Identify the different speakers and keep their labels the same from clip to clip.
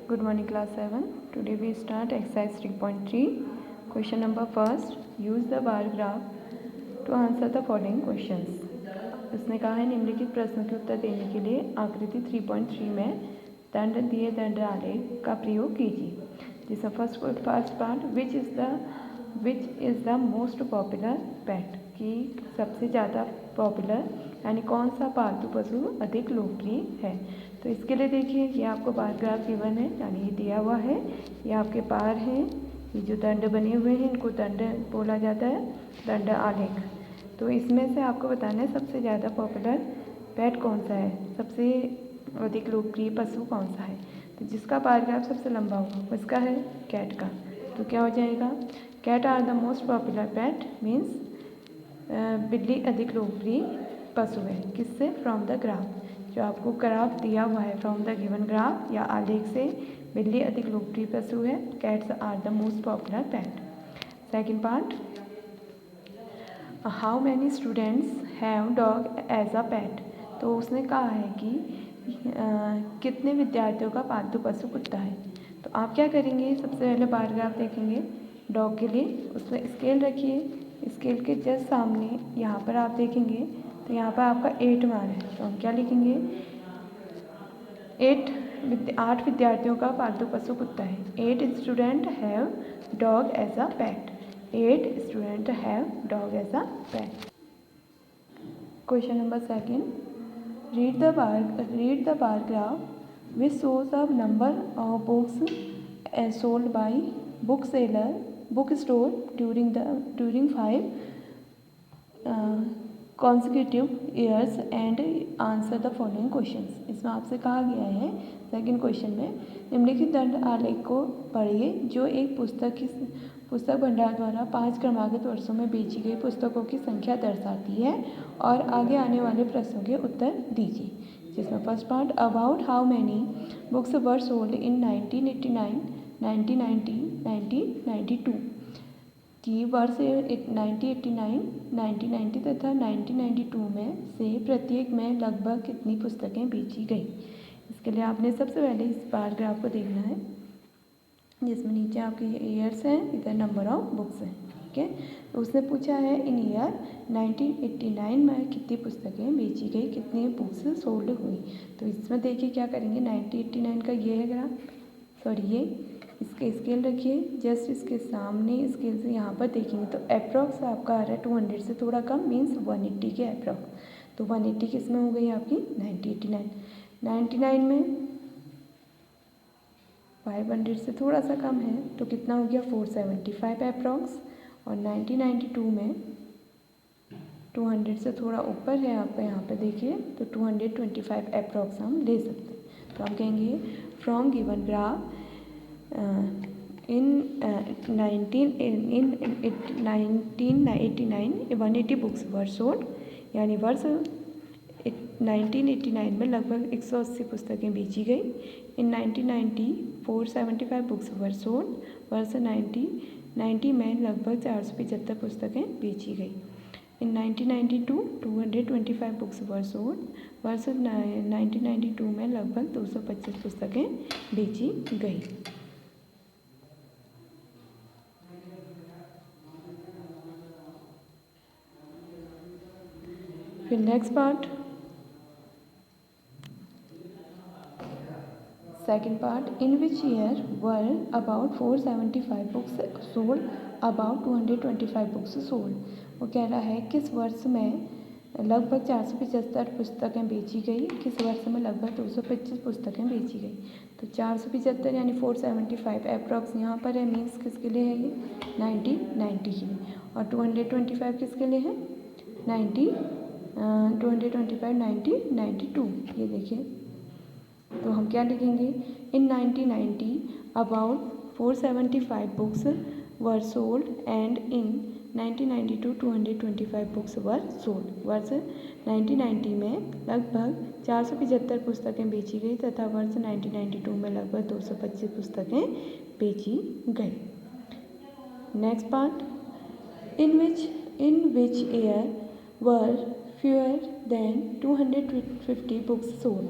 Speaker 1: Good morning class 7. Today we start exercise 3.3. Question number first. Use the bar graph to answer the following questions. उसने कहा है निम्नलिखित प्रश्नों के उत्तर देने के लिए आकृति 3.3 में दंड दिए दंड आलेख का प्रयोग कीजिए. जिसमें first part which is the most popular pet, कि सबसे ज़्यादा पॉपुलर यानी कौन सा पालतू पशु अधिक लोकप्रिय है. तो इसके लिए देखिए ये आपको बार ग्राफ गिवन है, यानी ये दिया हुआ है, ये आपके बार हैं, ये जो दंड बने हुए हैं इनको दंड बोला जाता है, दंड आलेख. तो इसमें से आपको बताना है सबसे ज़्यादा पॉपुलर पेट कौन सा है, सबसे अधिक लोकप्रिय पशु कौन सा है. तो जिसका बार ग्राफ सबसे लंबा होगा उसका है कैट का. तो क्या हो जाएगा, cat are the most popular pet means बिल्ली अधिक लोकप्रिय पशु है. किससे? फ्रॉम द ग्राफ, जो आपको ग्राफ दिया हुआ है फ्रॉम द गिवन ग्राफ या आलेख से बिल्ली अधिक लोकप्रिय पशु है. Cats are the most popular pet. Second part, how many students have dog as a pet. तो उसने कहा है कि कितने विद्यार्थियों का पालतू पशु कुत्ता है. तो आप क्या करेंगे, सबसे पहले बार ग्राफ देखेंगे डॉग के लिए, उसमें स्केल रखिए, स्केल के जस्ट सामने यहाँ पर आप देखेंगे तो यहाँ पर आपका 8 मान है. तो हम क्या लिखेंगे, 8 विद्यार्थियों का पालतू पशु कुत्ता है. 8 student have dog as a pet. 8 student have dog as a pet. Question number second, read the bar graph which shows the number of books sold by book store during 5 consecutive years and answer the following questions. इसमें आपसे कहा गया है second question में निम्नलिखित दंड आलेख को पढ़िए जो एक पुस्तक भंडार द्वारा 5 क्रमागत वर्षों में बेची गई पुस्तकों की संख्या दर्शाती है और आगे आने वाले प्रश्नों के उत्तर दीजिए. जिसमें first part, about how many books were sold in 1989, 1990, 1992. कि वर्ष 1989, 1990 तथा 1992 में से प्रत्येक में लगभग कितनी पुस्तकें बेची गई. इसके लिए आपने सबसे पहले इस बार ग्राफ को देखना है, जिसमें नीचे आपके ये ईयर्स हैं, इधर नंबर ऑफ बुक्स हैं. ठीक है, तो उसने पूछा है इन ईयर 1989 में कितनी पुस्तकें बेची गई, कितनी बुक्स सोल्ड हुई. तो इसमें देखिए क्या करेंगे, 1989 का ये है ग्राफ, सॉरी ये इसके स्केल रखिए, जस्ट इसके सामने स्केल से यहाँ पर देखेंगे तो अप्रॉक्स आपका आ रहा है 200 से थोड़ा कम मीन्स 180 के अप्रॉक्स. तो 180 किस में हो गई आपकी 1989. 99 में 500 से थोड़ा सा कम है तो कितना हो गया 475 अप्रॉक्स. और 1992 में 200 से थोड़ा ऊपर है आपका, यहाँ पे देखिए तो 225 अप्रॉक्स हम ले सकते हैं. तो हम कहेंगे from given graph in 1989 180 books were sold, यानी वर्ष 1989 में लगभग 180 पुस्तकें बेची गई. इन 1990 475 बुक्स वर सोल्ड, वर्ष 1990 में लगभग 475 पुस्तकें बेची गई. इन 1992 225 बुक्स वर सोल्ड, वर्ष 1992 में लगभग 225 पुस्तकें बेची गई. फिर next part, second part, in which year were about 475 books sold, about 225 books sold. वो कह रहा है किस वर्ष में लगभग 475 पुस्तकें बेची गई, किस वर्ष में लगभग 225 पुस्तकें बेची गई. तो 475 यानी 475 अप्रॉक्स यहाँ पर है, मीन्स किसके लिए है ये 1990 के लिए. और 225 किसके लिए है 225 1992. ये देखिए तो हम क्या लिखेंगे, इन 1990 about 475 books were sold and in 1992 225 books were sold. वर्ष 1990 में लगभग 475 पुस्तकें बेची गई तथा वर्ष 1992 में लगभग 225 पुस्तकें बेची गई. Next part, in which year were fewer than 250 books sold.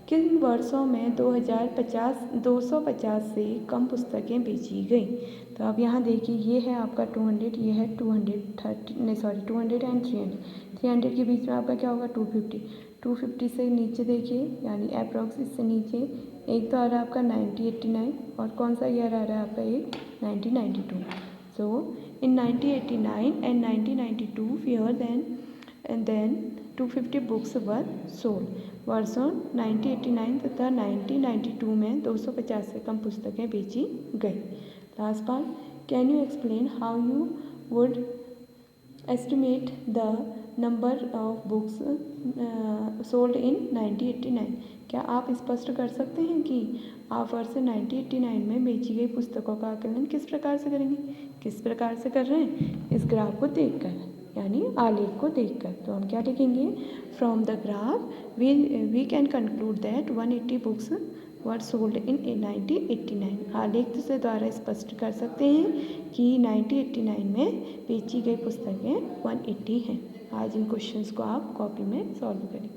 Speaker 1: किन वर्षों में 250 से कम पुस्तकें बेची गई। तो अब यहाँ देखिए ये है आपका 200, ये है 230 नहीं सॉरी 200 एंड 300। 300 के बीच में आपका क्या होगा 250। 250 से नीचे देखिए यानी अप्रॉक्स इससे नीचे एक तो आ रहा है आपका 1989 और कौन सा ईयर आ रहा है आपका एक 1992। सो इन 1989 and 1992 fewer than 250 books were sold. वर्षों 1989 तथा 1992 में 250 से कम पुस्तकें बेची गई। Last part, can you explain how you would estimate the number of books sold in 1989। क्या आप स्पष्ट कर सकते हैं कि आप वर्ष 1989 में बेची गई पुस्तकों का आकलन किस प्रकार से करेंगे। किस प्रकार से कर रहे हैं, इस ग्राफ को देखकर यानी आलेख को देखकर। तो हम क्या लिखेंगे, from the graph we can conclude that 180 books were sold in 1989। आलेख से द्वारा स्पष्ट कर सकते हैं कि 1989 में बेची गई पुस्तकें 180 हैं। आज इन क्वेश्चंस को आप कॉपी में सॉल्व करें।